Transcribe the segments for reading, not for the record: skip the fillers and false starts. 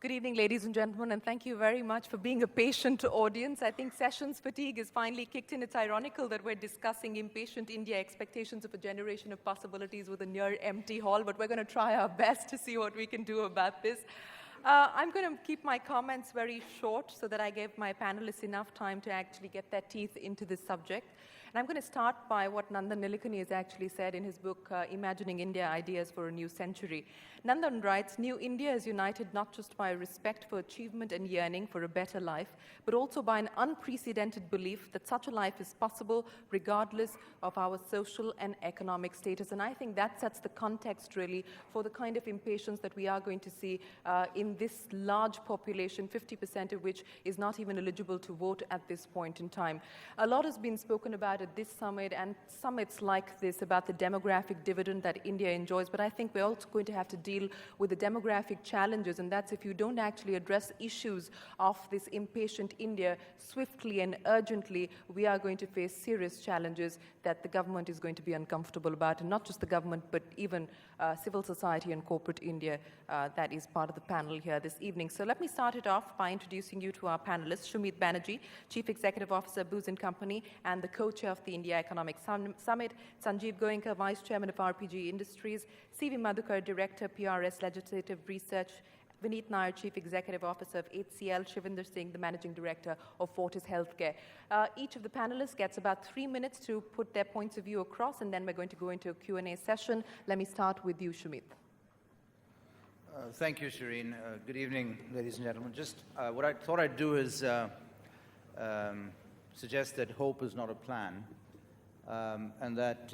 Good evening, ladies and gentlemen, and thank you very much for being a patient audience. I think sessions fatigue is finally kicked in. It's ironical that we're discussing impatient India, expectations of a generation of possibilities with a near empty hall, but we're going to try our best to see what we can do about this. I'm going to keep my comments very short so that I give my panelists enough time to actually get their teeth into this subject. And I'm going to start by what Nandan Nilekani has actually said in his book, Imagining India, Ideas for a New Century. Nandan writes, New India is united not just by a respect for achievement and yearning for a better life, but also by an unprecedented belief that such a life is possible regardless of our social and economic status. And I think that sets the context, really, for the kind of impatience that we are going to see in this large population, 50% of which is not even eligible to vote at this point in time. A lot has been spoken about at this summit and summits like this about the demographic dividend that India enjoys, but I think we're also going to have to deal with the demographic challenges, and that's if you don't actually address issues of this impatient India swiftly and urgently, we are going to face serious challenges that the government is going to be uncomfortable about, and not just the government, but even civil society and corporate India that is part of the panel here this evening. So let me start it off by introducing you to our panelists, Shumeet Banerji, Chief Executive Officer, Booz & Company, and the co-chair of the India Economic Summit, Sanjiv Goenka, Vice Chairman of RPG Industries, C.V. Madhukar, Director, PRS Legislative Research, Vineet Nayar, Chief Executive Officer of HCL, Shivinder Singh, the Managing Director of Fortis Healthcare. Each of the panelists gets about 3 minutes to put their points of view across, and then we're going to go into a Q&A session. Let me start with you, Shumeet. Thank you, Shereen. Good evening, ladies and gentlemen. Just what I thought I'd do is suggest that hope is not a plan, and that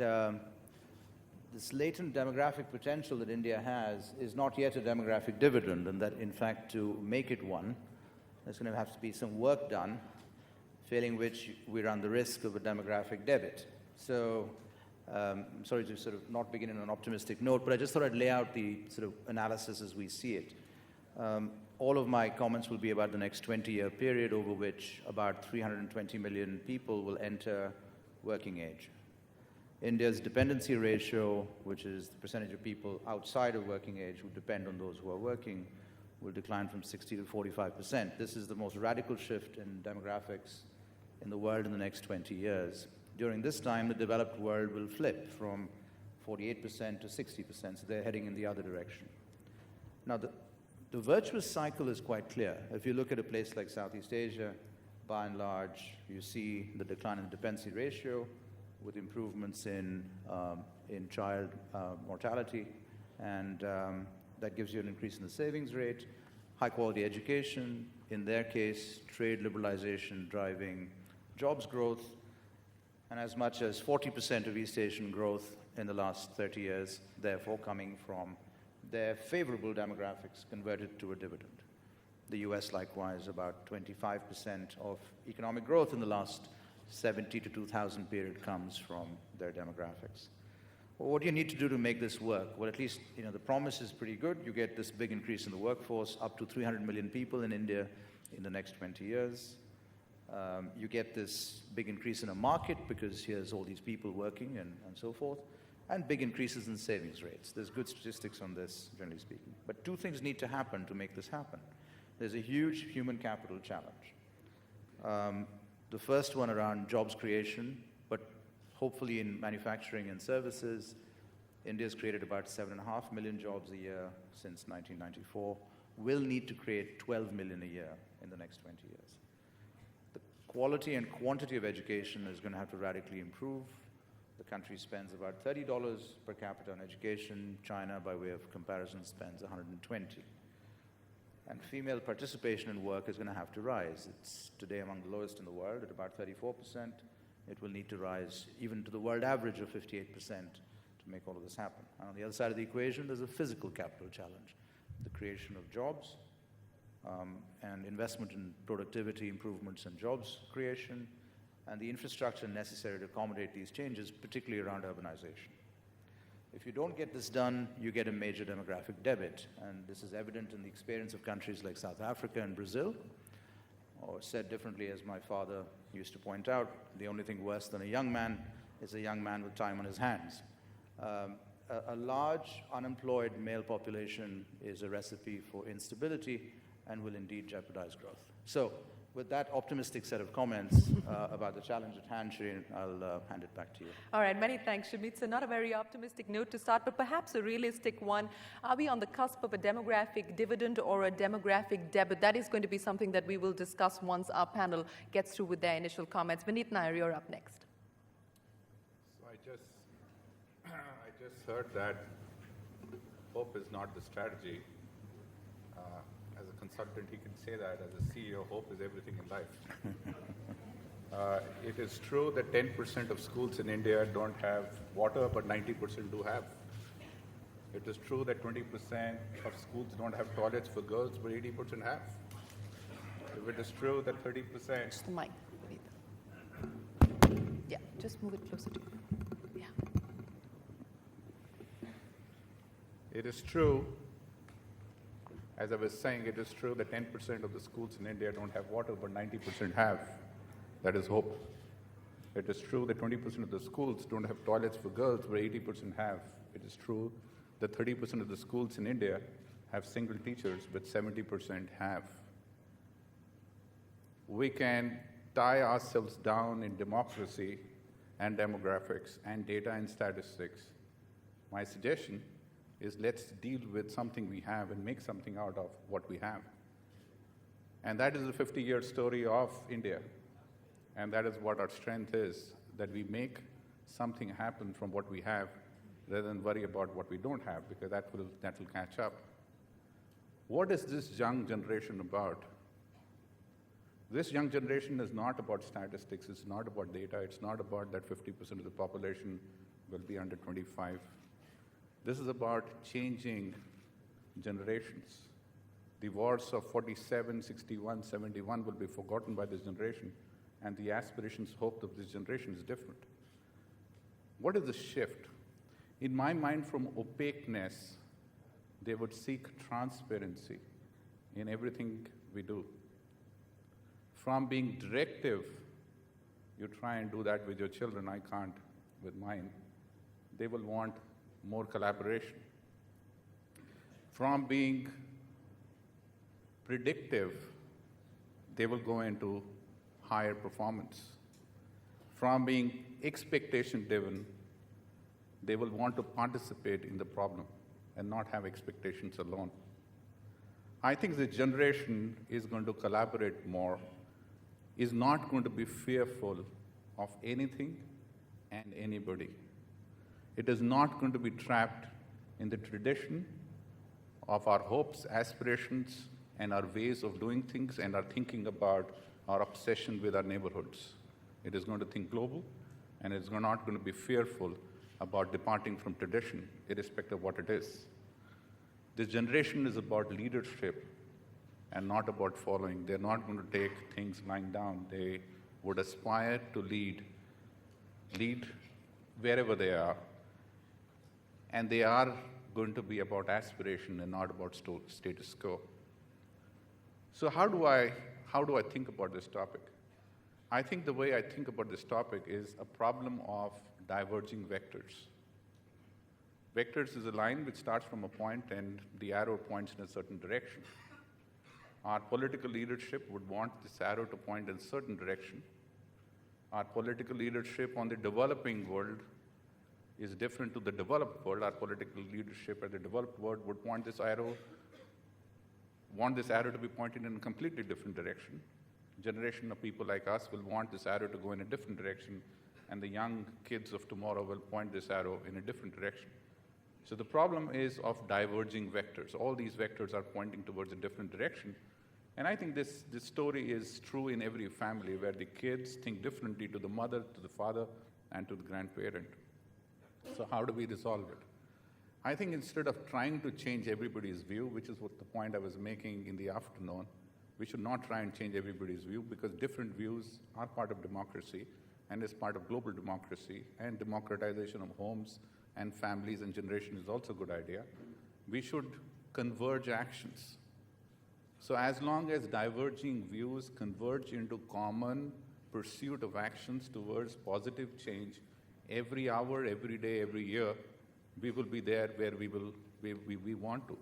this latent demographic potential that India has is not yet a demographic dividend, and that, in fact, to make it one, there's going to have to be some work done, failing which we run the risk of a demographic debit. So I'm sorry to sort of not begin on an optimistic note, but I just thought I'd lay out the sort of analysis as we see it. All of my comments will be about the next 20-year period over which about 320 million people will enter working age. India's dependency ratio, which is the percentage of people outside of working age who depend on those who are working, will decline from 60 to 45%. This is the most radical shift in demographics in the world in the next 20 years. During this time, the developed world will flip from 48% to 60%, so they're heading in the other direction. Now, the virtuous cycle is quite clear. If you look at a place like Southeast Asia, by and large, you see the decline in the dependency ratio with improvements in child mortality, and that gives you an increase in the savings rate, high-quality education, in their case, trade liberalization driving jobs growth, and as much as 40% of East Asian growth in the last 30 years, therefore coming from their favorable demographics converted to a dividend. The US, likewise, about 25% of economic growth in the last 70 to 2000 period comes from their demographics. Well, what do you need to do to make this work? Well, at least, the promise is pretty good. You get this big increase in the workforce, up to 300 million people in India in the next 20 years. You get this big increase in a market because here's all these people working and so forth, and big increases in savings rates. There's good statistics on this, generally speaking. But two things need to happen to make this happen. There's a huge human capital challenge. The first one around jobs creation, but hopefully in manufacturing and services. India's created about 7.5 million jobs a year since 1994. We'll need to create 12 million a year in the next 20 years. The quality and quantity of education is going to have to radically improve. The country spends about $30 per capita on education. China, by way of comparison, spends 120. And female participation in work is going to have to rise. It's today among the lowest in the world at about 34%. It will need to rise even to the world average of 58% to make all of this happen. And on the other side of the equation, there's a physical capital challenge, the creation of jobs and investment in productivity improvements and jobs creation, and the infrastructure necessary to accommodate these changes, particularly around urbanization. If you don't get this done, you get a major demographic debit, and this is evident in the experience of countries like South Africa and Brazil, or said differently, as my father used to point out, the only thing worse than a young man is a young man with time on his hands. A large unemployed male population is a recipe for instability and will indeed jeopardize growth. So with that optimistic set of comments about the challenge at hand, Shereen, I'll hand it back to you. All right, many thanks, Shumeet. So not a very optimistic note to start, but perhaps a realistic one. Are we on the cusp of a demographic dividend or a demographic debit? That is going to be something that we will discuss once our panel gets through with their initial comments. Vineet, Nayar, you're up next. So I just heard that hope is not the strategy. As a consultant, he can say that. As a CEO, hope is everything in life. It is true that 10% of schools in India don't have water, but 90% do have. It is true that 20% of schools don't have toilets for girls, but 80% have. If it is true that 30%... Just the mic, Vineet. Yeah, just move it closer to you. Yeah. It is true, as I was saying, it is true that 10% of the schools in India don't have water, but 90% have. That is hope. It is true that 20% of the schools don't have toilets for girls, but 80% have. It is true that 30% of the schools in India have single teachers, but 70% have. We can tie ourselves down in democracy and demographics and data and statistics. My suggestion is let's deal with something we have and make something out of what we have. And that is the 50-year story of India. And that is what our strength is, that we make something happen from what we have rather than worry about what we don't have, because that will catch up. What is this young generation about? This young generation is not about statistics, it's not about data, it's not about that 50% of the population will be under 25. This is about changing generations. The wars of 47, 61, 71 will be forgotten by this generation, and the aspirations, hope of this generation is different. What is the shift? In my mind, from opaqueness, they would seek transparency in everything we do. From being directive, you try and do that with your children, I can't with mine. They will want more collaboration. From being predictive, they will go into higher performance. From being expectation-driven, they will want to participate in the problem and not have expectations alone. I think the generation is going to collaborate more, is not going to be fearful of anything and anybody. It is not going to be trapped in the tradition of our hopes, aspirations, and our ways of doing things and our thinking about our obsession with our neighborhoods. It is going to think global, and it's not going to be fearful about departing from tradition, irrespective of what it is. This generation is about leadership and not about following. They're not going to take things lying down. They would aspire to lead wherever they are. And they are going to be about aspiration and not about status quo. So how do I think about this topic? I think the way I think about this topic is a problem of diverging vectors. Vectors is a line which starts from a point and the arrow points in a certain direction. Our political leadership would want this arrow to point in a certain direction. Our political leadership on the developing world is different to the developed world. Our political leadership at the developed world would want this arrow to be pointed in a completely different direction. Generation of people like us will want this arrow to go in a different direction, and the young kids of tomorrow will point this arrow in a different direction. So the problem is of diverging vectors. All these vectors are pointing towards a different direction. And I think this story is true in every family, where the kids think differently to the mother, to the father, and to the grandparent. So how do we resolve it? I think instead of trying to change everybody's view, which is what the point I was making in the afternoon, we should not try and change everybody's view, because different views are part of democracy and is part of global democracy, and democratization of homes and families and generation is also a good idea. We should converge actions. So as long as diverging views converge into common pursuit of actions towards positive change, every hour, every day, every year, we will be there where we want to.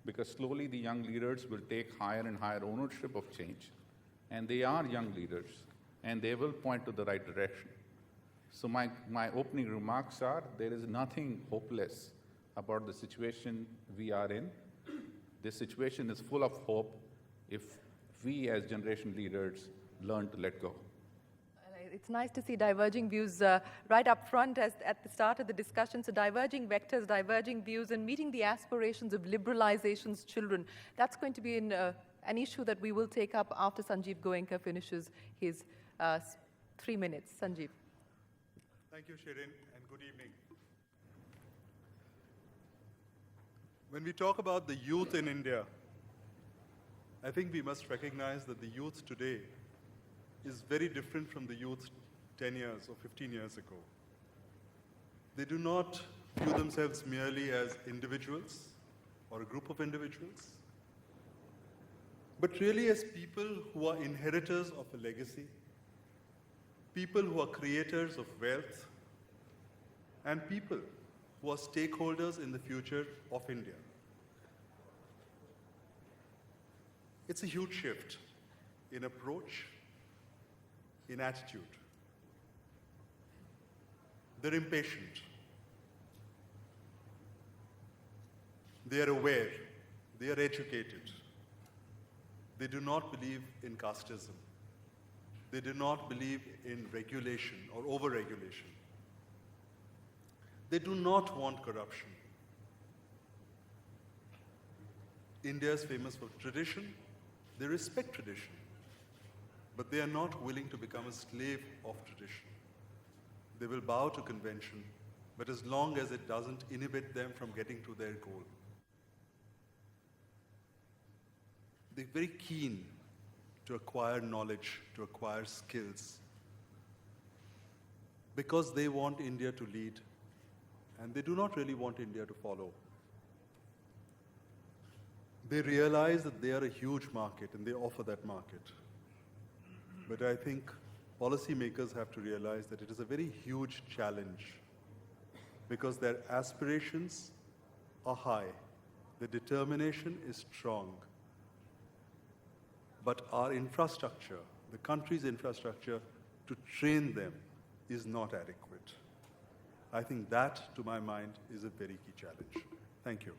because slowly the young leaders will take higher and higher ownership of change. And they are young leaders, and they will point to the right direction. So my opening remarks are, there is nothing hopeless about the situation we are in. This situation is full of hope if we as generation leaders learn to let go. It's nice to see diverging views right up front at the start of the discussion. So diverging vectors, diverging views, and meeting the aspirations of liberalization's children. That's going to be an issue that we will take up after Sanjiv Goenka finishes his 3 minutes. Sanjiv. Thank you, Shereen, and good evening. When we talk about the youth in India, I think we must recognize that the youth today is very different from the youth 10 years or 15 years ago. They do not view themselves merely as individuals or a group of individuals, but really as people who are inheritors of a legacy, people who are creators of wealth, and people who are stakeholders in the future of India. It's a huge shift in approach, in attitude. They're impatient. They are aware. They are educated. They do not believe in casteism. They do not believe in regulation or over-regulation. They do not want corruption. India is famous for tradition. They respect tradition. But they are not willing to become a slave of tradition. They will bow to convention, but as long as it doesn't inhibit them from getting to their goal. They're very keen to acquire knowledge, to acquire skills, because they want India to lead, and they do not really want India to follow. They realize that they are a huge market, and they offer that market. But I think policymakers have to realize that it is a very huge challenge, because their aspirations are high, their determination is strong, but our infrastructure, the country's infrastructure to train them is not adequate. I think that, to my mind, is a very key challenge. Thank you.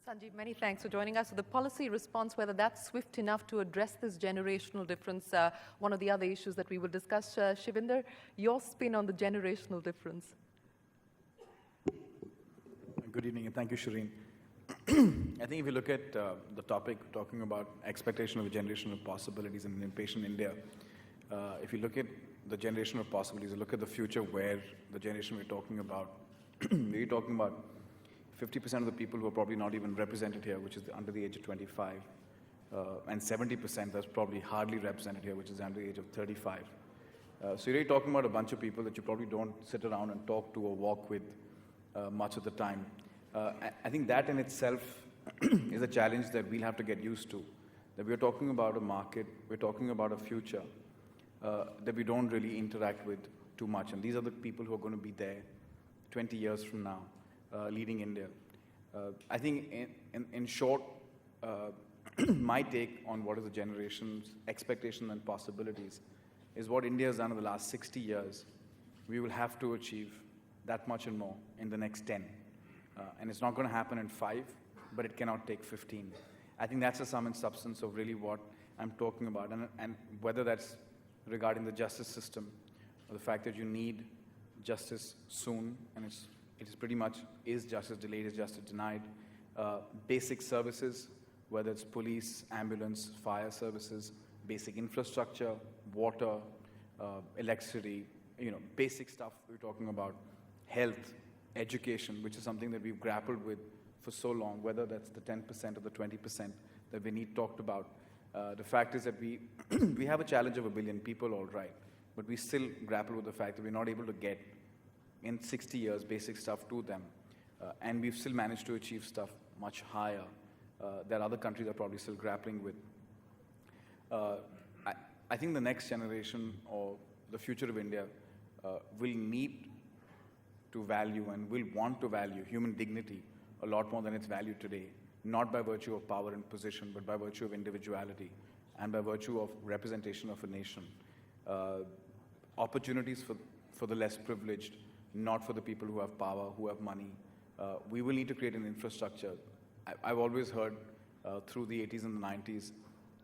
Sanjiv, many thanks for joining us. So the policy response, whether that's swift enough to address this generational difference, one of the other issues that we will discuss. Shivinder, your spin on the generational difference. Good evening, and thank you, Shereen. I think if you look at the topic, talking about expectation of a generation of possibilities in an impatient India, if you look at the generation of possibilities, you look at the future where the generation we're talking about, we're talking about 50% of the people who are probably not even represented here, which is under the age of 25, and 70% that's probably hardly represented here, which is under the age of 35. So you're really talking about a bunch of people that you probably don't sit around and talk to or walk with much of the time. I think that in itself is a challenge that we'll have to get used to, that we're talking about a market, we're talking about a future that we don't really interact with too much. And these are the people who are going to be there 20 years from now, leading India. I think in short, my take on what is the generation's expectation and possibilities is what India has done in the last 60 years. We will have to achieve that much and more in the next 10. And it's not going to happen in 5, but it cannot take 15. I think that's the sum and substance of really what I'm talking about. And whether that's regarding the justice system, or the fact that you need justice soon, and it is pretty much, is justice delayed, is justice denied. Basic services, whether it's police, ambulance, fire services, basic infrastructure, water, electricity, basic stuff we're talking about, health, education, which is something that we've grappled with for so long, whether that's the 10% or the 20% that Vineet talked about. The fact is that we have a challenge of 1 billion people, all right, but we still grapple with the fact that we're not able to get in 60 years basic stuff to them. And we've still managed to achieve stuff much higher that other countries are probably still grappling with. I think the next generation or the future of India will need to value and will want to value human dignity a lot more than it's valued today. not by virtue of power and position, but by virtue of individuality and by virtue of representation of a nation. Opportunities for the less privileged, not for the people who have power, who have money. We will need to create an infrastructure. I've always heard through the 80s and the 90s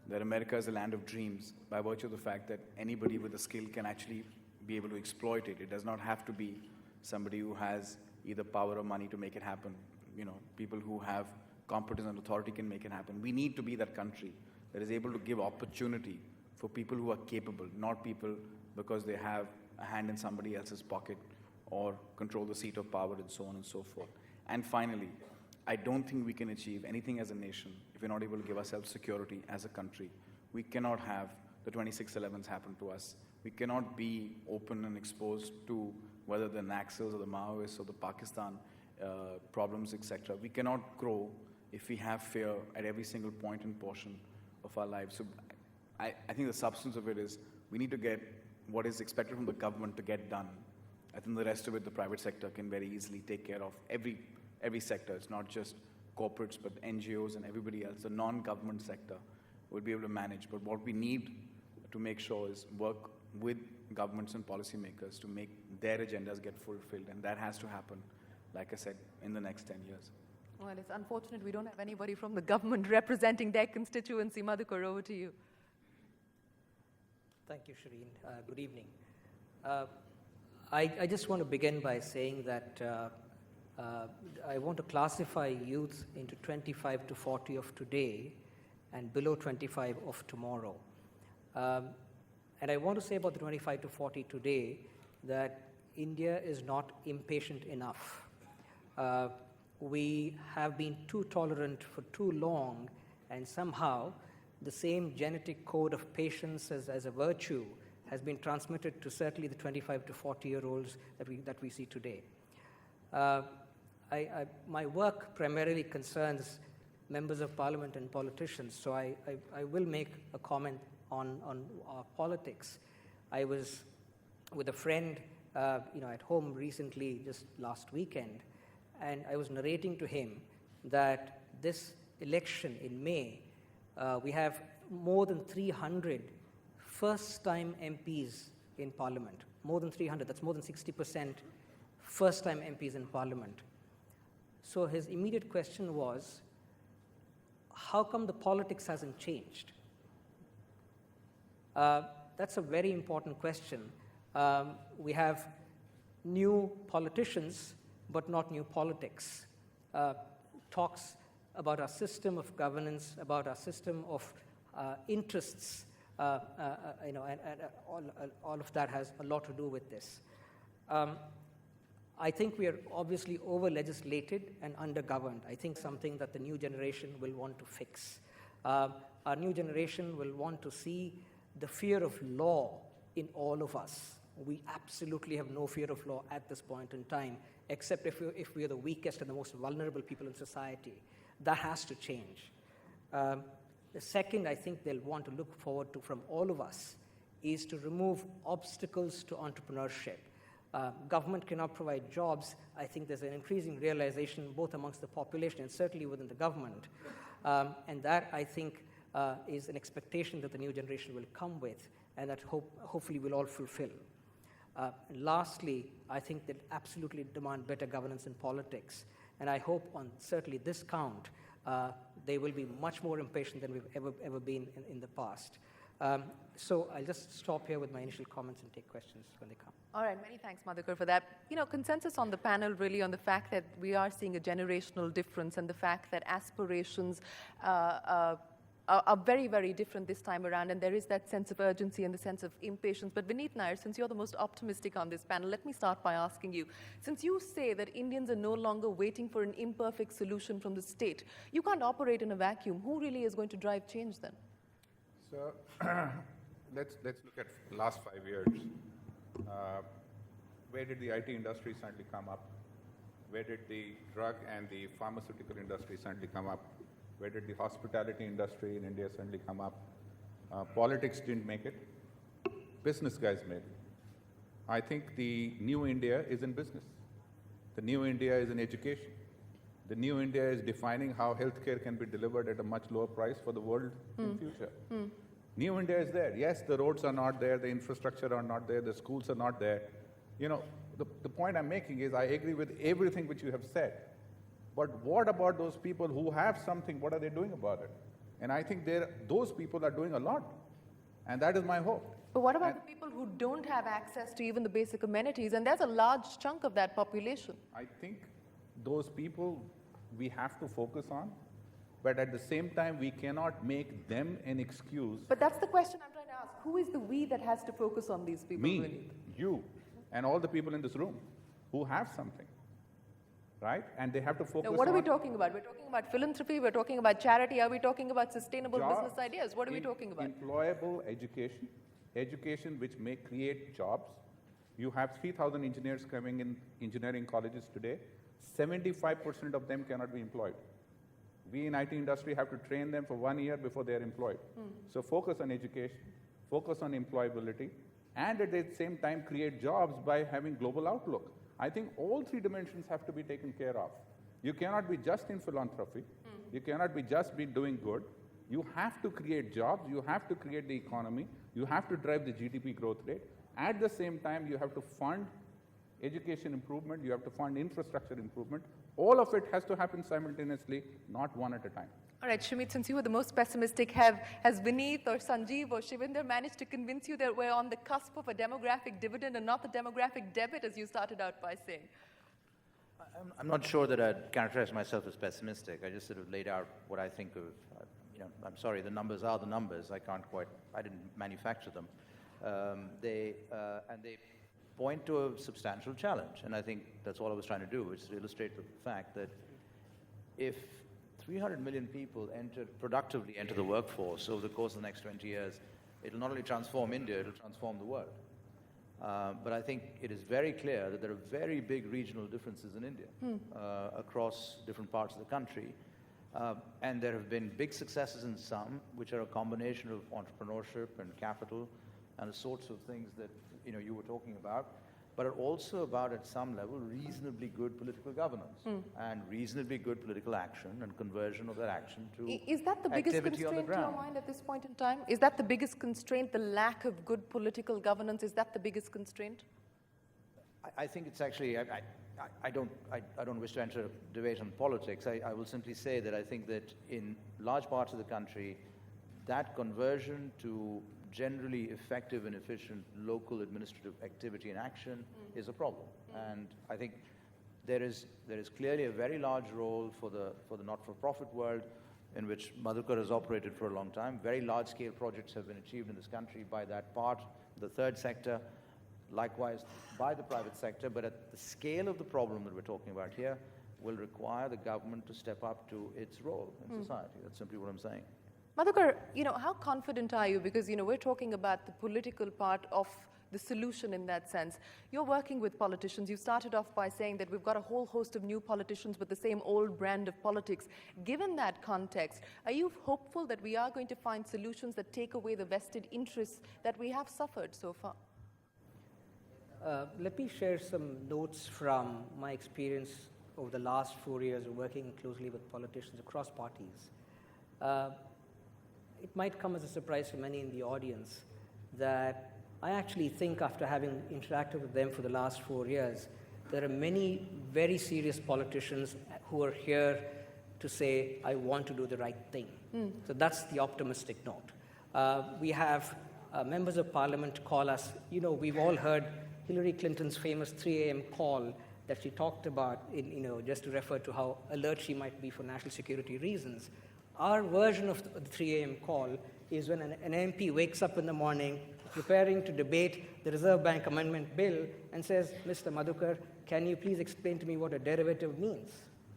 that America is a land of dreams by virtue of the fact that anybody with a skill can actually be able to exploit it. It does not have to be somebody who has either power or money to make it happen. You know, people who have competence and authority can make it happen. We need to be that country that is able to give opportunity for people who are capable, not people because they have a hand in somebody else's pocket or control the seat of power and so on and so forth. And finally, I don't think we can achieve anything as a nation if we're not able to give ourselves security as a country. We cannot have the 26/11s happen to us. We cannot be open and exposed to whether the Naxals or the Maoists or the Pakistan problems, etc. We cannot grow if we have fear at every single point and portion of our lives. So I think the substance of it is we need to get what is expected from the government to get done. I think the rest of it, the private sector can very easily take care of every sector. It's not just corporates, but NGOs and everybody else. The non-government sector will be able to manage. But what we need to make sure is work with governments and policymakers to make their agendas get fulfilled. And that has to happen, like I said, in the next 10 years. Well, it's unfortunate we don't have anybody from the government representing their constituency. Madhukar, over to you. Thank you, Shereen. Good evening. I just want to begin by saying that I want to classify youth into 25 to 40 of today and below 25 of tomorrow. And I want to say about the 25 to 40 today that India is not impatient enough. We have been too tolerant for too long, and somehow the same genetic code of patience as a virtue has been transmitted to certainly the 25 to 40-year-olds that we see today. My work primarily concerns members of parliament and politicians, so I will make a comment on politics. I was with a friend at home recently, just last weekend, and I was narrating to him that this election in May, we have more than 300 first-time MPs in Parliament. More than 300, that's more than 60% first-time MPs in Parliament. So his immediate question was, how come the politics hasn't changed? That's a very important question. We have new politicians, but not new politics. Talks about our system of governance, about our system of interests, and all of that has a lot to do with this. I think we are obviously over-legislated and under-governed. I think something that the new generation will want to fix. Our new generation will want to see the fear of law in all of us. We absolutely have no fear of law at this point in time, except if we are the weakest and the most vulnerable people in society. That has to change. The second I think they'll want to look forward to from all of us is to remove obstacles to entrepreneurship. Government cannot provide jobs. I think there's an increasing realization both amongst the population and certainly within the government. And that, I think, is an expectation that the new generation will come with and that hopefully we'll all fulfill. And lastly, I think that absolutely demand better governance in politics. And I hope on certainly this count, they will be much more impatient than we've ever been in the past. So I'll just stop here with my initial comments and take questions when they come. All right, many thanks, Madhukar, for that. Consensus on the panel really on the fact that we are seeing a generational difference and the fact that aspirations are very, very different this time around, and there is that sense of urgency and the sense of impatience. But Vineet, Nayar, since you're the most optimistic on this panel, let me start by asking you, since you say that Indians are no longer waiting for an imperfect solution from the state, you can't operate in a vacuum. Who really is going to drive change then? So let's look at the last 5 years. Where did the IT industry suddenly come up? Where did the drug and the pharmaceutical industry suddenly come up? Where did the hospitality industry in India suddenly come up? Politics didn't make it. Business guys made it. I think the new India is in business. The new India is in education. The new India is defining how healthcare can be delivered at a much lower price for the world in future. New India is there. Yes, the roads are not there, the infrastructure are not there, the schools are not there. You know, the point I'm making is I agree with everything which you have said. But what about those people who have something? What are they doing about it? And I think those people are doing a lot. And that is my hope. But what about the people who don't have access to even the basic amenities? And there's a large chunk of that population. I think those people we have to focus on, but at the same time, we cannot make them an excuse. But that's the question I'm trying to ask. Who is the we that has to focus on these people? Me, Vineet? you, and all the people in this room who have something, right? And they have to focus Now, what are we on talking about? We're talking about philanthropy, we're talking about charity, are we talking about sustainable business ideas? What are we talking about? Employable education, education which may create jobs. You have 3,000 engineers coming in engineering colleges today. 75% of them cannot be employed. We in IT industry have to train them for 1 year before they are employed. So focus on education, focus on employability, and at the same time create jobs by having global outlook. I think all three dimensions have to be taken care of. You cannot be just in philanthropy. You cannot be just be doing good. You have to create jobs. You have to create the economy. You have to drive the GDP growth rate. At the same time, you have to fund education improvement. You have to fund infrastructure improvement. All of it has to happen simultaneously, not one at a time. All right, Shumeet, since you were the most pessimistic, has Vineet or Sanjiv or Shivinder managed to convince you that we're on the cusp of a demographic dividend and not the demographic debit, as you started out by saying? I'm not sure that I'd characterize myself as pessimistic. I just sort of laid out what I think of, I'm sorry, the numbers are the numbers. I didn't manufacture them. They point to a substantial challenge. And I think that's all I was trying to do, which is to illustrate the fact that if 300 million people productively enter the workforce over the course of the next 20 years, it'll not only transform India, it'll transform the world. But I think it is very clear that there are very big regional differences in India across different parts of the country. And there have been big successes in some, which are a combination of entrepreneurship and capital and the sorts of things that you were talking about, but are also about, at some level, reasonably good political governance and reasonably good political action and conversion of that action to Is that the biggest activity on the constraint to your ground. mind at this point in time? Is that the biggest constraint, the lack of good political governance? Is that the biggest constraint? I think it's actually, I don't wish to enter a debate on politics. I will simply say that I think that in large parts of the country, that conversion to generally effective and efficient local administrative activity and action is a problem. And I think there is clearly a very large role for the not-for-profit world in which Madhukar has operated for a long time. Very large-scale projects have been achieved in this country by that part, the third sector, likewise by the private sector. But at the scale of the problem that we're talking about here will require the government to step up to its role in society. That's simply what I'm saying. Madhukar, how confident are you? Because, we're talking about the political part of the solution in that sense. You're working with politicians. You started off by saying that we've got a whole host of new politicians with the same old brand of politics. Given that context, are you hopeful that we are going to find solutions that take away the vested interests that we have suffered so far? Let me share some notes from my experience over the last 4 years of working closely with politicians across parties. It might come as a surprise to many in the audience that I actually think, after having interacted with them for the last 4 years, there are many very serious politicians who are here to say, I want to do the right thing. So that's the optimistic note. We have members of parliament call us. We've all heard Hillary Clinton's famous 3 a.m. call that she talked about, just to refer to how alert she might be for national security reasons. Our version of the 3 a.m. call is when an MP wakes up in the morning preparing to debate the Reserve Bank Amendment Bill and says, Mr. Madhukar, can you please explain to me what a derivative means?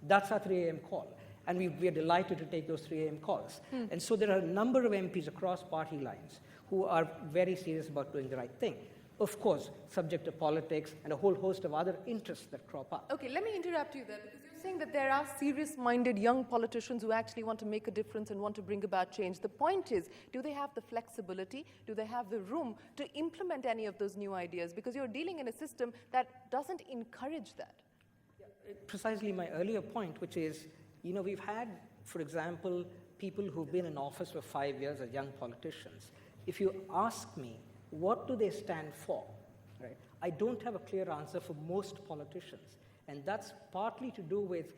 That's our 3 a.m. call. And we are delighted to take those 3 a.m. calls. And so there are a number of MPs across party lines who are very serious about doing the right thing. Of course, subject to politics and a whole host of other interests that crop up. Okay, let me interrupt you there, because you're saying that there are serious-minded young politicians who actually want to make a difference and want to bring about change. The point is, do they have the flexibility, do they have the room to implement any of those new ideas? Because you're dealing in a system that doesn't encourage that. precisely my earlier point, which is, we've had, for example, people who've been in office for 5 years as young politicians. If you ask me, what do they stand for, right? I don't have a clear answer for most politicians. And that's partly to do with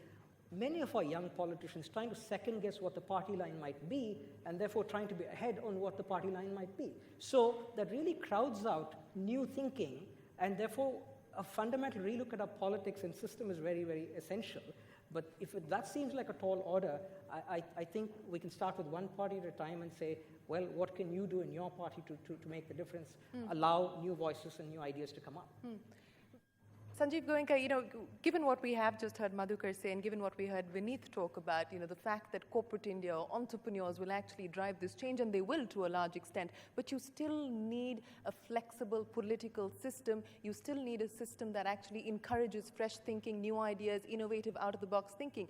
many of our young politicians trying to second guess what the party line might be, and therefore trying to be ahead on what the party line might be. So that really crowds out new thinking, and therefore a fundamental relook at our politics and system is very, very essential. But if that seems like a tall order, I think we can start with one party at a time and say, well, what can you do in your party to make the difference, allow new voices and new ideas to come up? Sanjiv, Goenka, given what we have just heard Madhukar say, and given what we heard Vineet talk about, the fact that corporate India or entrepreneurs will actually drive this change, and they will to a large extent, but you still need a flexible political system. You still need a system that actually encourages fresh thinking, new ideas, innovative, out-of-the-box thinking.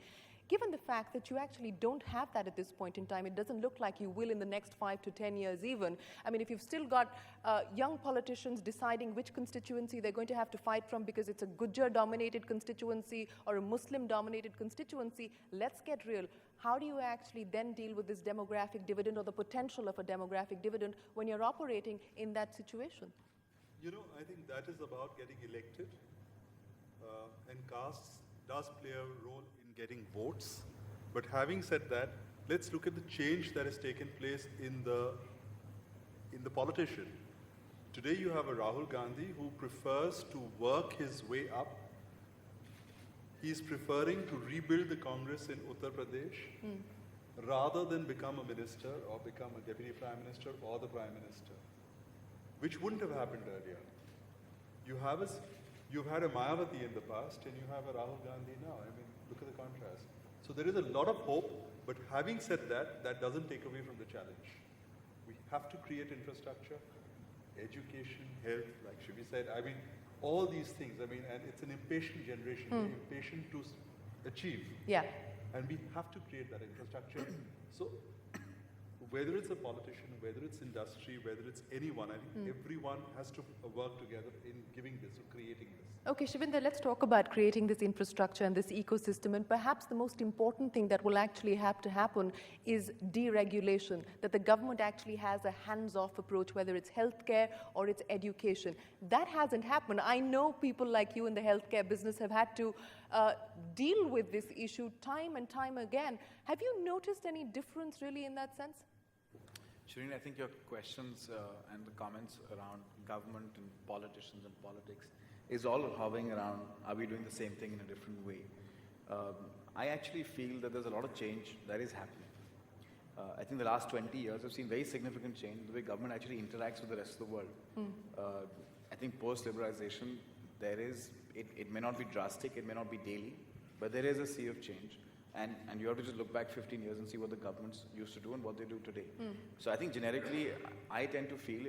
Given the fact that you actually don't have that at this point in time, it doesn't look like you will in the next 5 to 10 years even. I mean, if you've still got young politicians deciding which constituency they're going to have to fight from because it's a Gujar-dominated constituency or a Muslim-dominated constituency, let's get real. How do you actually then deal with this demographic dividend or the potential of a demographic dividend when you're operating in that situation? I think that is about getting elected, and caste does play a role in getting votes. But having said that, let's look at the change that has taken place in the politician. Today you have a Rahul Gandhi who prefers to work his way up. He's preferring to rebuild the Congress in Uttar Pradesh rather than become a minister or become a deputy prime minister or the prime minister, which wouldn't have happened earlier. You've had a Mayawati in the past and you have a Rahul Gandhi now. I mean, look at the contrast. So there is a lot of hope, but having said that, that doesn't take away from the challenge. We have to create infrastructure, education, health, like Shivi said. I mean, all these things. I mean, and it's an impatient generation, very impatient to achieve. Yeah. And we have to create that infrastructure. So whether it's a politician, whether it's industry, whether it's anyone, I think everyone has to work together in giving this, or creating this. Okay, Shivinder, let's talk about creating this infrastructure and this ecosystem. And perhaps the most important thing that will actually have to happen is deregulation, that the government actually has a hands-off approach, whether it's healthcare or it's education. That hasn't happened. I know people like you in the healthcare business have had to deal with this issue time and time again. Have you noticed any difference really in that sense? Shereen, I think your questions and the comments around government and politicians and politics is all hovering around, are we doing the same thing in a different way? I actually feel that there's a lot of change that is happening. I think the last 20 years have seen very significant change in the way government actually interacts with the rest of the world. I think post-liberalization, it may not be drastic, it may not be daily, but there is a sea of change. And you have to just look back 15 years and see what the governments used to do and what they do today. So I think generically, I tend to feel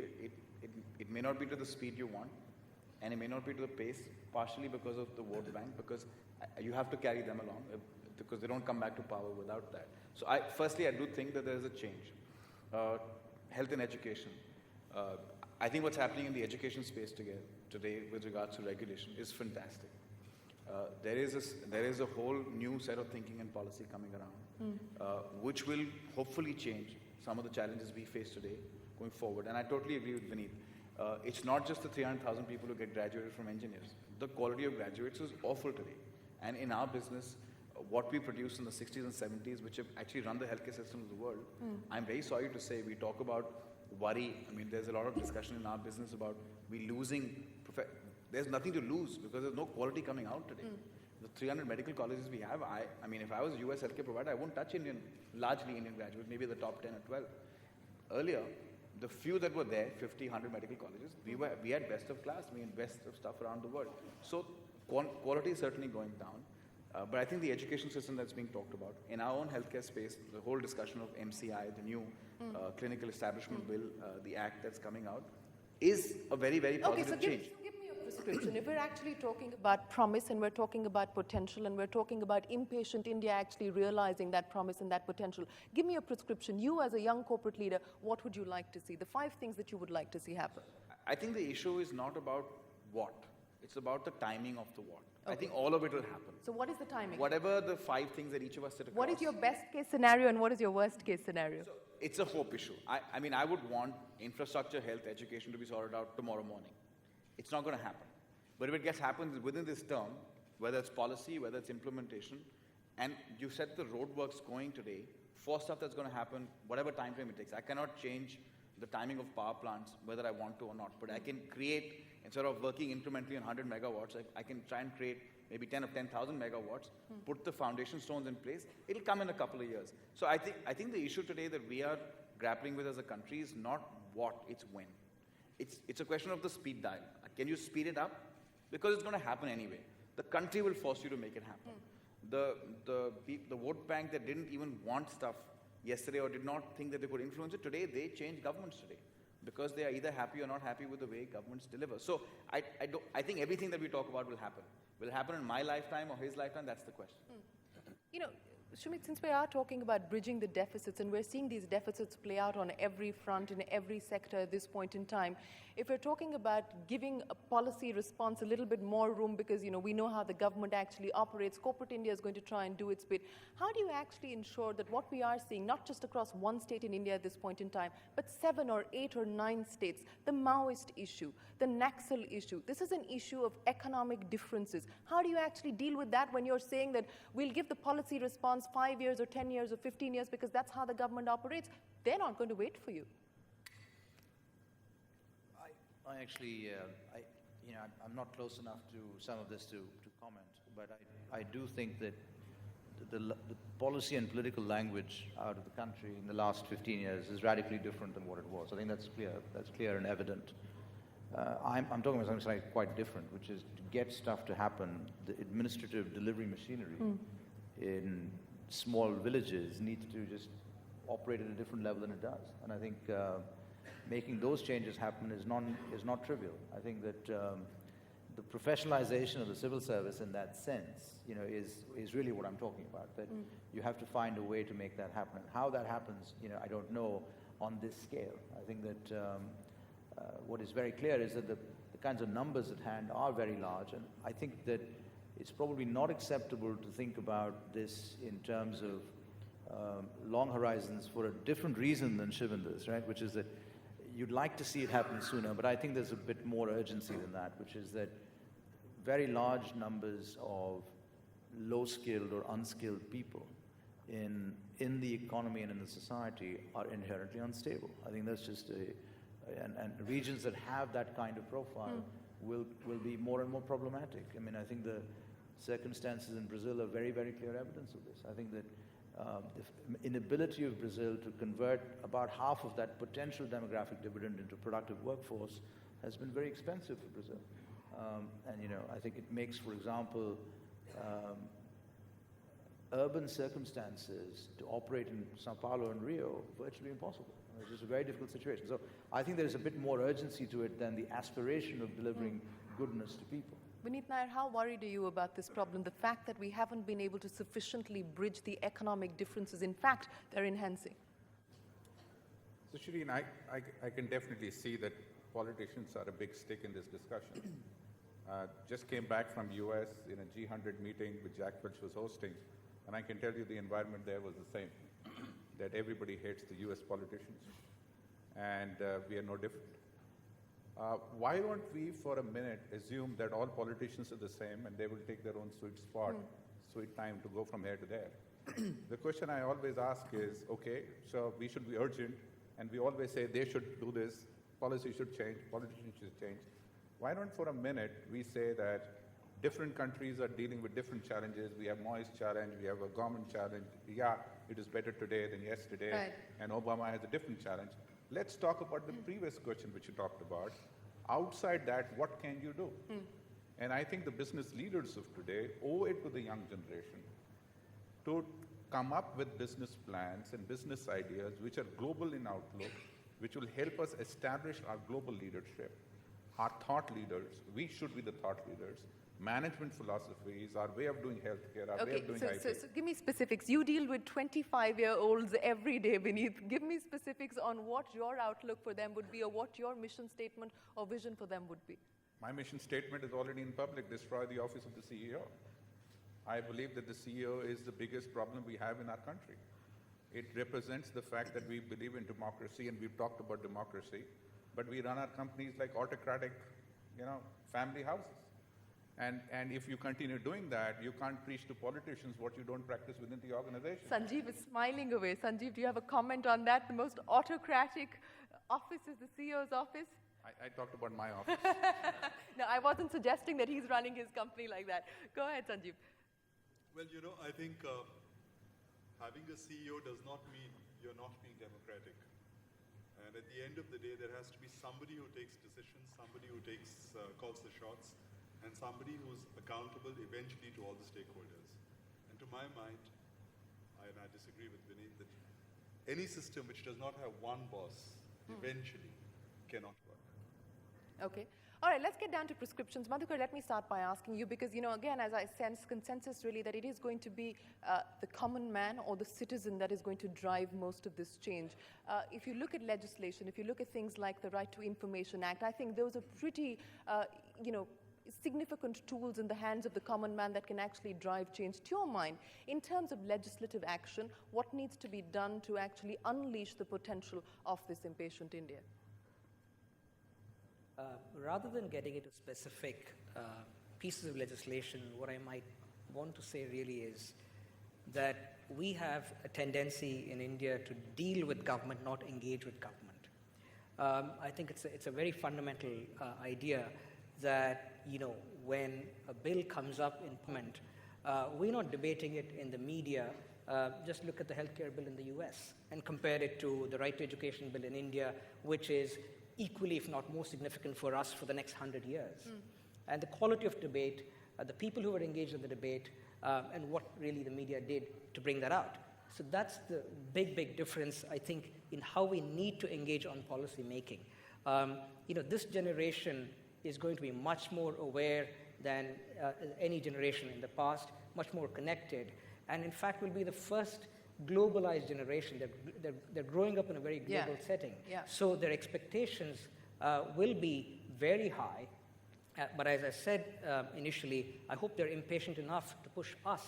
it may not be to the speed you want, and it may not be to the pace, partially because of the vote bank, because you have to carry them along, because they don't come back to power without that. So firstly, I do think that there is a change. Health and education. I think what's happening in the education space today with regards to regulation is fantastic. There is a whole new set of thinking and policy coming around, which will hopefully change some of the challenges we face today going forward. And I totally agree with Vineet. It's not just the 300,000 people who get graduated from engineers. The quality of graduates is awful today. And in our business, what we produced in the 60s and 70s, which have actually run the healthcare system of the world, I'm very sorry to say, we talk about worry. I mean, there's a lot of discussion in our business about we losing. There's nothing to lose because there's no quality coming out today. The 300 medical colleges we have, I mean, if I was a US healthcare provider, I wouldn't touch largely Indian graduates, maybe the top 10 or 12. Earlier, the few that were there, 50, 100 medical colleges, we had best of class, best of stuff around the world. So quality is certainly going down. But I think the education system that's being talked about, in our own healthcare space, the whole discussion of MCI, the new clinical establishment bill, the act that's coming out, is a very, very positive change. So give me a prescription. If we're actually talking about promise and we're talking about potential and we're talking about impatient India actually realizing that promise and that potential, give me a prescription. You as a young corporate leader, what would you like to see? The 5 things that you would like to see happen? I think the issue is not about what. It's about the timing of the what. I think all of it will happen. So what is the timing? Whatever the 5 things that each of us sit across. What is your best case scenario and what is your worst case scenario? So it's a hope issue. I mean, I would want infrastructure, health, education to be sorted out tomorrow morning. It's not going to happen. But if it happens within this term, whether it's policy, whether it's implementation, and you set the roadworks going today for stuff that's going to happen, whatever time frame it takes. I cannot change the timing of power plants, whether I want to or not. But I can create, instead of working incrementally on 100 megawatts, I can try and create maybe 10 or 10,000 megawatts, put the foundation stones in place. It'll come in a couple of years. So I think the issue today that we are grappling with as a country is not what, it's when. It's a question of the speed dial. Can you speed it up? Because it's going to happen anyway. The country will force you to make it happen. The vote bank that didn't even want stuff yesterday or did not think that they could influence it today, they change governments today because they are either happy or not happy with the way governments deliver. So I think everything that we talk about will happen. Will it happen in my lifetime or his lifetime? That's the question. You know, Shumeet, since we are talking about bridging the deficits and we're seeing these deficits play out on every front in every sector at this point in time, if we're talking about giving a policy response a little bit more room because, you know, we know how the government actually operates, corporate India is going to try and do its bit. How do you actually ensure that what we are seeing, not just across one state in India at this point in time, but 7 or 8 or 9 states, the Maoist issue, the Naxal issue, this is an issue of economic differences. How do you actually deal with that when you're saying that we'll give the policy response 5 years or 10 years or 15 years because that's how the government operates? They're not going to wait for you. I actually, I'm not close enough to some of this to comment, but I do think that the policy and political language out of the country in the last 15 years is radically different than what it was. I think that's clear and evident. I'm talking about something quite different, which is to get stuff to happen, the administrative delivery machinery in small villages needs to just operate at a different level than it does. And I think making those changes happen is not trivial. I think that the professionalization of the civil service in that sense, is really what I'm talking about. That you have to find a way to make that happen. And how that happens, I don't know on this scale. I think that what is very clear is that the kinds of numbers at hand are very large, and I think that it's probably not acceptable to think about this in terms of long horizons for a different reason than Shivinder's, right? Which is that you'd like to see it happen sooner, but I think there's a bit more urgency than that, which is that very large numbers of low-skilled or unskilled people in the economy and in the society are inherently unstable. I think that's just and regions that have that kind of profile will be more and more problematic. I mean, I think the circumstances in Brazil are very, very clear evidence of this. I think that the inability of Brazil to convert about half of that potential demographic dividend into productive workforce has been very expensive for Brazil. And I think it makes, for example, urban circumstances to operate in Sao Paulo and Rio virtually impossible. It's just a very difficult situation. So I think there's a bit more urgency to it than the aspiration of delivering goodness to people. Vineet Nayar, how worried are you about this problem? The fact that we haven't been able to sufficiently bridge the economic differences, in fact, they're enhancing. So Shereen, I can definitely see that politicians are a big stick in this discussion. Just came back from US in a G100 meeting which Jack Welch was hosting, and I can tell you the environment there was the same, that everybody hates the US politicians, and we are no different. Why don't we, for a minute, assume that all politicians are the same and they will take their own sweet spot, sweet time to go from here to there? The question I always ask is, okay, so we should be urgent, and we always say they should do this, policy should change, politicians should change. Why don't, for a minute, we say that different countries are dealing with different challenges. We have Moist challenge, we have a government challenge. Yeah, it is better today than yesterday, right. And Obama has a different challenge. Let's talk about the previous question which you talked about. Outside that, what can you do? And I think the business leaders of today owe it to the young generation to come up with business plans and business ideas which are global in outlook, which will help us establish our global leadership. Our thought leaders, we should be the thought leaders. Management philosophies, our way of doing healthcare, our way of doing IT. So give me specifics. You deal with 25-year-olds every day, Vineet. Give me specifics on what your outlook for them would be or what your mission statement or vision for them would be. My mission statement is already in public: destroy the office of the CEO. I believe that the CEO is the biggest problem we have in our country. It represents the fact that we believe in democracy, and we've talked about democracy, but we run our companies like autocratic, family houses. And if you continue doing that, you can't preach to politicians what you don't practice within the organization. Sanjiv is smiling away. Sanjiv, do you have a comment on that? The most autocratic office is the CEO's office? I talked about my office. No, I wasn't suggesting that he's running his company like that. Go ahead, Sanjiv. Well, I think having a CEO does not mean you're not being democratic. And at the end of the day, there has to be somebody who takes decisions, somebody who calls the shots, and somebody who's accountable eventually to all the stakeholders. And to my mind, and I disagree with Vineet, that any system which does not have one boss eventually cannot work. Okay. All right, let's get down to prescriptions. Madhukar, let me start by asking you, because, again, as I sense consensus really that it is going to be the common man or the citizen that is going to drive most of this change. If you look at legislation, if you look at things like the Right to Information Act, I think those are pretty, significant tools in the hands of the common man that can actually drive change. To your mind, in terms of legislative action, what needs to be done to actually unleash the potential of this impatient India? Rather than getting into specific pieces of legislation, what I might want to say really is that we have a tendency in India to deal with government, not engage with government. I think it's a very fundamental idea that, when a bill comes up in Parliament, we're not debating it in the media. Just look at the healthcare bill in the US and compare it to the Right to Education bill in India, which is equally, if not more significant for us for the next 100 years. And the quality of debate, the people who were engaged in the debate, and what really the media did to bring that out. So that's the big difference, I think, in how we need to engage on policy making. This generation is going to be much more aware than any generation in the past, much more connected, and in fact will be the first globalized generation. They're growing up in a very global setting. Yeah. So their expectations will be very high. But as I said initially, I hope they're impatient enough to push us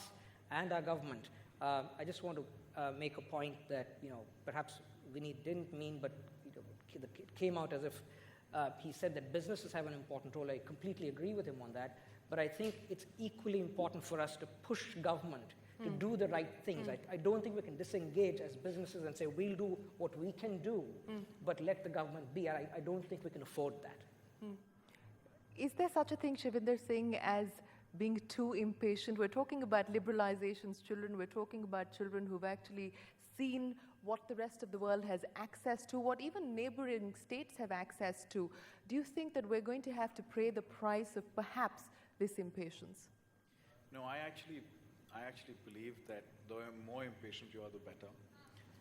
and our government. I just want to make a point that, perhaps Vineet didn't mean, but it came out as if he said that businesses have an important role. I completely agree with him on that. But I think it's equally important for us to push government to do the right things. I don't think we can disengage as businesses and say, we'll do what we can do, but let the government be. I don't think we can afford that. Is there such a thing, Shivinder Singh, as being too impatient? We're talking about liberalizations, children. We're talking about children who've actually seen what the rest of the world has access to, what even neighboring states have access to. Do you think that we're going to have to pay the price of perhaps this impatience? No, I actually believe that the more impatient you are, the better.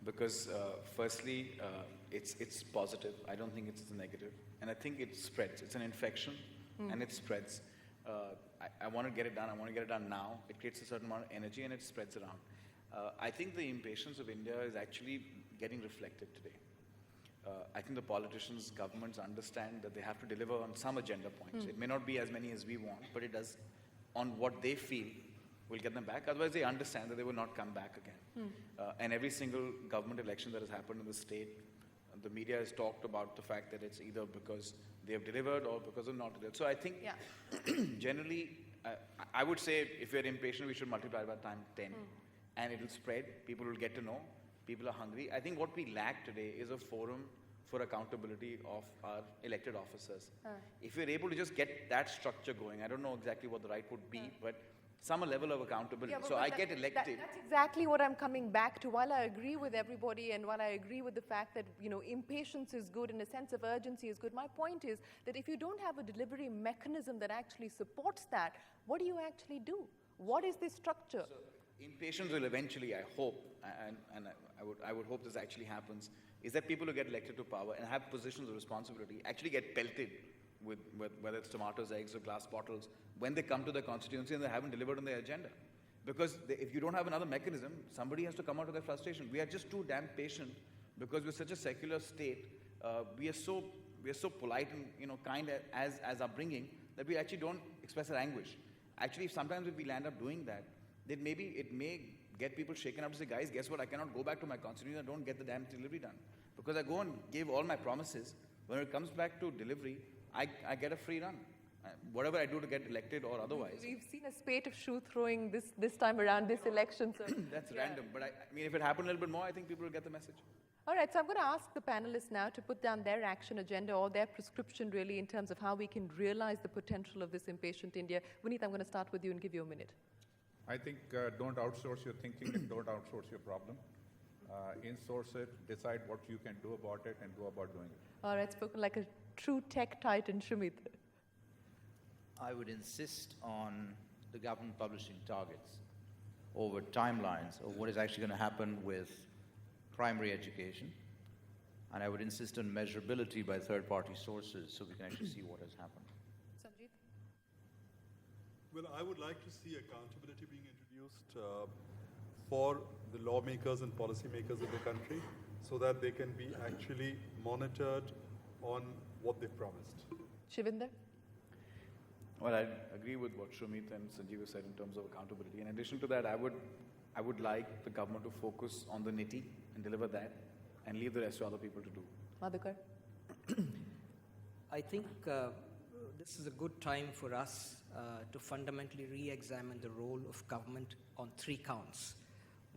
Because firstly, it's positive. I don't think it's negative. And I think it spreads. It's an infection, and it spreads. I want to get it done. I want to get it done now. It creates a certain amount of energy, and it spreads around. I think the impatience of India is actually getting reflected today. I think the politicians, governments understand that they have to deliver on some agenda points. It may not be as many as we want, but it does on what they feel will get them back. Otherwise, they understand that they will not come back again. And every single government election that has happened in the state, the media has talked about the fact that it's either because they have delivered or because of not delivered. So I think generally, I would say if we're impatient, we should multiply by time 10. And it will spread. People will get to know. People are hungry. I think what we lack today is a forum for accountability of our elected officers. If we're able to just get that structure going, I don't know exactly what the right would be, but some level of accountability. So I get elected. That's exactly what I'm coming back to. While I agree with everybody and while I agree with the fact that, impatience is good and a sense of urgency is good, my point is that if you don't have a delivery mechanism that actually supports that, what do you actually do? What is this structure? So impatience will eventually, I hope, and I would hope this actually happens, is that people who get elected to power and have positions of responsibility actually get pelted with whether it's tomatoes, eggs, or glass bottles, when they come to their constituency and they haven't delivered on their agenda. Because if you don't have another mechanism, somebody has to come out of their frustration. We are just too damn patient because we're such a secular state. We are so polite and kind as upbringing that we actually don't express our anguish. Actually, sometimes if we land up doing that, then maybe it may get people shaken up to say, guys, guess what? I cannot go back to my constituency and don't get the damn delivery done. Because I go and give all my promises. When it comes back to delivery, I get a free run. Whatever I do to get elected or otherwise. We've seen a spate of shoe throwing this time around, this election. So That's random. But I mean, if it happened a little bit more, I think people will get the message. All right, so I'm going to ask the panelists now to put down their action agenda or their prescription really in terms of how we can realize the potential of this impatient India. Vineet, I'm going to start with you and give you a minute. I think don't outsource your thinking and don't outsource your problem. In-source it, decide what you can do about it, and go about doing it. All right, spoken like a true tech titan, Shumeet. I would insist on the government publishing targets over timelines of what is actually going to happen with primary education. And I would insist on measurability by third-party sources so we can actually see what has happened. Sanjiv? Well, I would like to see accountability being introduced for the lawmakers and policymakers of the country so that they can be actually monitored on what they promised. Shivinder? Well, I agree with what Shumeet and Sanjiv said in terms of accountability. In addition to that, I would like the government to focus on the nitty and deliver that and leave the rest to other people to do. Madhukar? I think this is a good time for us to fundamentally re-examine the role of government on 3 counts.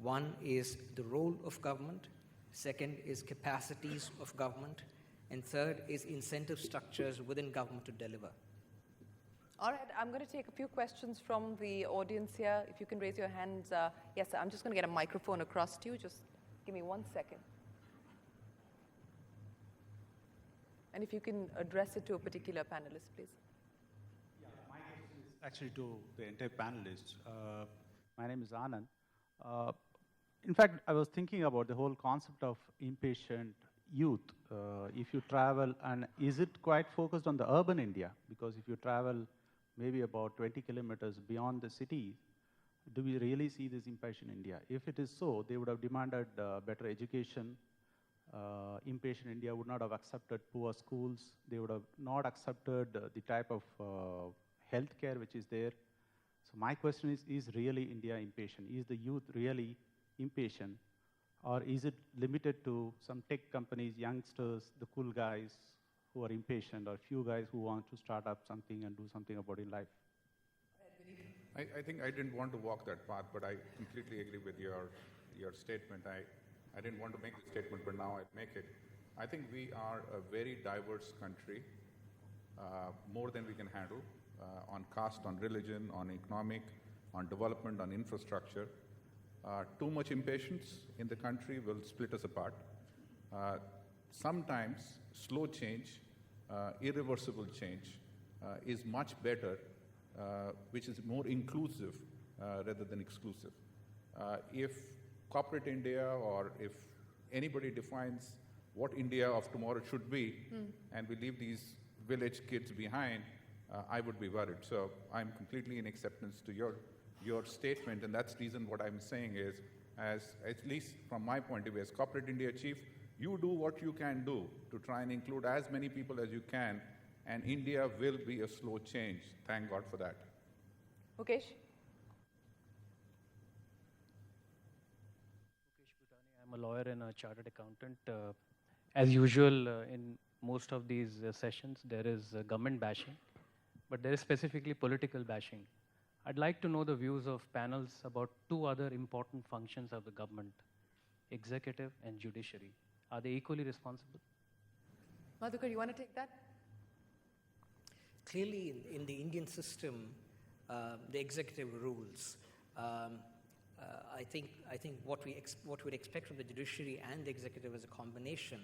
One is the role of government, second is capacities of government, and third is incentive structures within government to deliver. All right, I'm going to take a few questions from the audience here. If you can raise your hands. Yes, sir, I'm just going to get a microphone across to you. Just give me 1 second. And if you can address it to a particular panelist, please. Yeah, my question is actually to the entire panelists. My name is Anand. In fact, I was thinking about the whole concept of impatient youth. If you travel, and is it quite focused on the urban India? Because if you travel maybe about 20 kilometers beyond the city, do we really see this impatient India? If it is so, they would have demanded better education. Impatient India would not have accepted poor schools. They would have not accepted the type of healthcare which is there. So my question is really India impatient? Is the youth really impatient? Or is it limited to some tech companies, youngsters, the cool guys who are impatient, or few guys who want to start up something and do something about in life? I think I didn't want to walk that path, but I completely agree with your statement. I didn't want to make the statement, but now I'll make it. I think we are a very diverse country, more than we can handle, on caste, on religion, on economic, on development, on infrastructure. Too much impatience in the country will split us apart. Sometimes slow change, irreversible change is much better, which is more inclusive rather than exclusive. If corporate India, or if anybody defines what India of tomorrow should be, and we leave these village kids behind, I would be worried. So I'm completely in acceptance to your statement, and that's the reason what I'm saying is, at least from my point of view, as corporate India chief, you do what you can do to try and include as many people as you can, and India will be a slow change. Thank God for that. Mukesh? I'm a lawyer and a chartered accountant. As usual, in most of these sessions, there is government bashing, but there is specifically political bashing. I'd like to know the views of panels about 2 other important functions of the government, executive and judiciary. Are they equally responsible? Madhukar, you want to take that? Clearly, in the Indian system, the executive rules. I think what we'd expect from the judiciary and the executive as a combination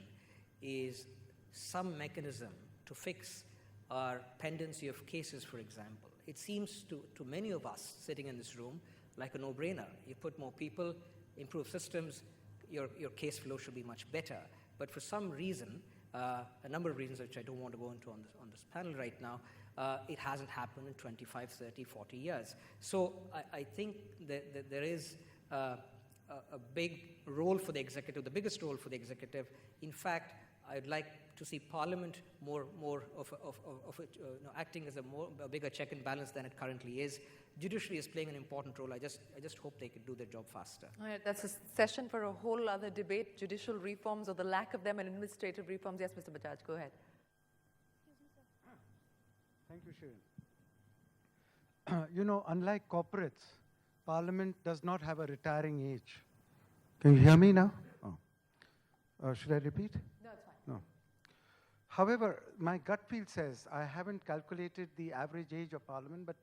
is some mechanism to fix our pendency of cases, for example. It seems to many of us sitting in this room like a no-brainer. You put more people, improve systems, your case flow should be much better. But for some reason, a number of reasons which I don't want to go into on this panel right now, it hasn't happened in 25, 30, 40 years. So I think that there is a big role for the executive, the biggest role for the executive. In fact, I'd like to see Parliament more acting as a bigger check and balance than it currently is. Judiciary is playing an important role. I just hope they could do their job faster. All right, that's a session for a whole other debate, judicial reforms or the lack of them and administrative reforms. Yes, Mr. Bajaj, go ahead. Thank you, Shereen. You know, unlike corporates, Parliament does not have a retiring age. Can you hear me now? Oh. Should I repeat? No, it's fine. No. However, my gut feel says, I haven't calculated the average age of Parliament, but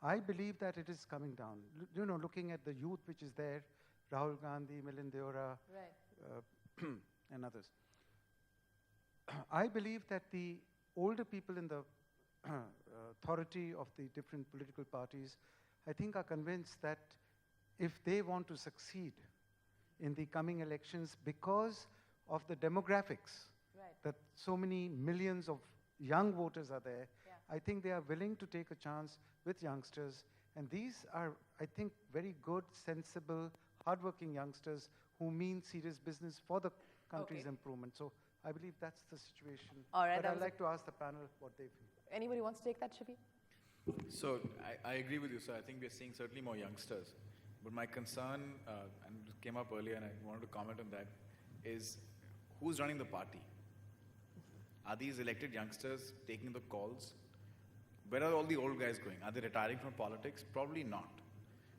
I believe that it is coming down. You know, looking at the youth which is there, Rahul Gandhi, Milind Deora, Right. And others. I believe that the older people in the authority of the different political parties, I think are convinced that if they want to succeed in the coming elections because of the demographics, Right. that so many millions of young voters are there, I think they are willing to take a chance with youngsters. And these are, I think, very good, sensible, hardworking youngsters who mean serious business for the country's improvement. So I believe that's the situation. All right, but I'd like to ask the panel what they feel. Anybody wants to take that, Shivi? So I agree with you, sir. I think we're seeing certainly more youngsters. But my concern, and it came up earlier and I wanted to comment on that, is who's running the party? Are these elected youngsters taking the calls? Where are all the old guys going? Are they retiring from politics? Probably not.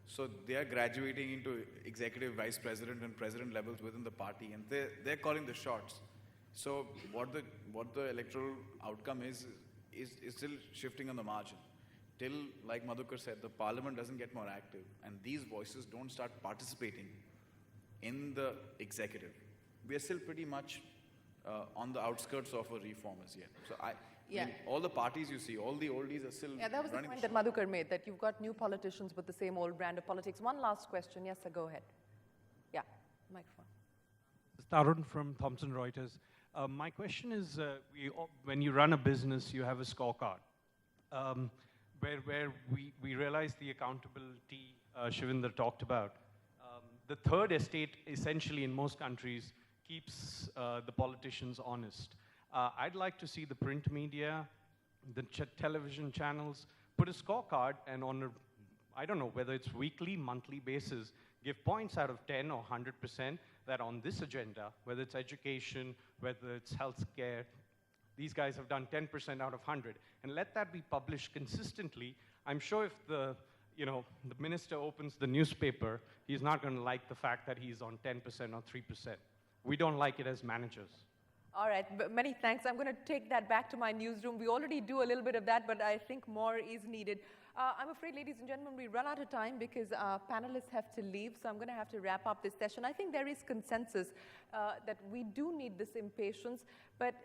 So they are graduating into executive, vice president, and president levels within the party, and they're calling the shots. So what the electoral outcome is still shifting on the margin. Till, like Madhukar said, the parliament doesn't get more active, and these voices don't start participating in the executive. We are still pretty much on the outskirts of a reform as yet. So I mean, all the parties you see, all the oldies are still That was the point that Madhukar made, that you've got new politicians with the same old brand of politics. One last question. Yes, sir, go ahead. Yeah, microphone. Tarun from Thomson Reuters. My question is, when you run a business, you have a scorecard, where we realize the accountability Shivinder talked about. The third estate, essentially in most countries, keeps the politicians honest. I'd like to see the print media, the television channels, put a scorecard and on a, I don't know whether it's weekly, monthly basis, give points out of 10 or 100% that on this agenda, whether it's education, whether it's healthcare, these guys have done 10% out of 100. And let that be published consistently. I'm sure if the minister opens the newspaper, he's not going to like the fact that he's on 10% or 3%. We don't like it as managers. All right, many thanks. I'm going to take that back to my newsroom. We already do a little bit of that, but I think more is needed. I'm afraid, ladies and gentlemen, we run out of time because our panelists have to leave, so I'm going to have to wrap up this session. I think there is consensus that we do need this impatience, but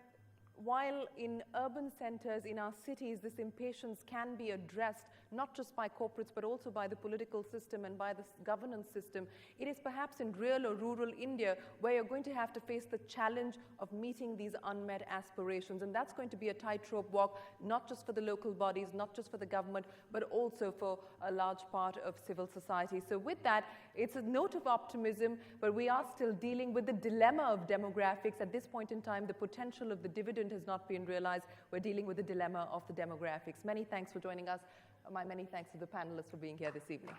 while in urban centers, in our cities, this impatience can be addressed not just by corporates, but also by the political system and by the governance system. It is perhaps in real or rural India where you're going to have to face the challenge of meeting these unmet aspirations. And that's going to be a tightrope walk, not just for the local bodies, not just for the government, but also for a large part of civil society. So with that, it's a note of optimism, but we are still dealing with the dilemma of demographics. At this point in time, the potential of the dividend has not been realized. We're dealing with the dilemma of the demographics. Many thanks for joining us. My many thanks to the panelists for being here this evening.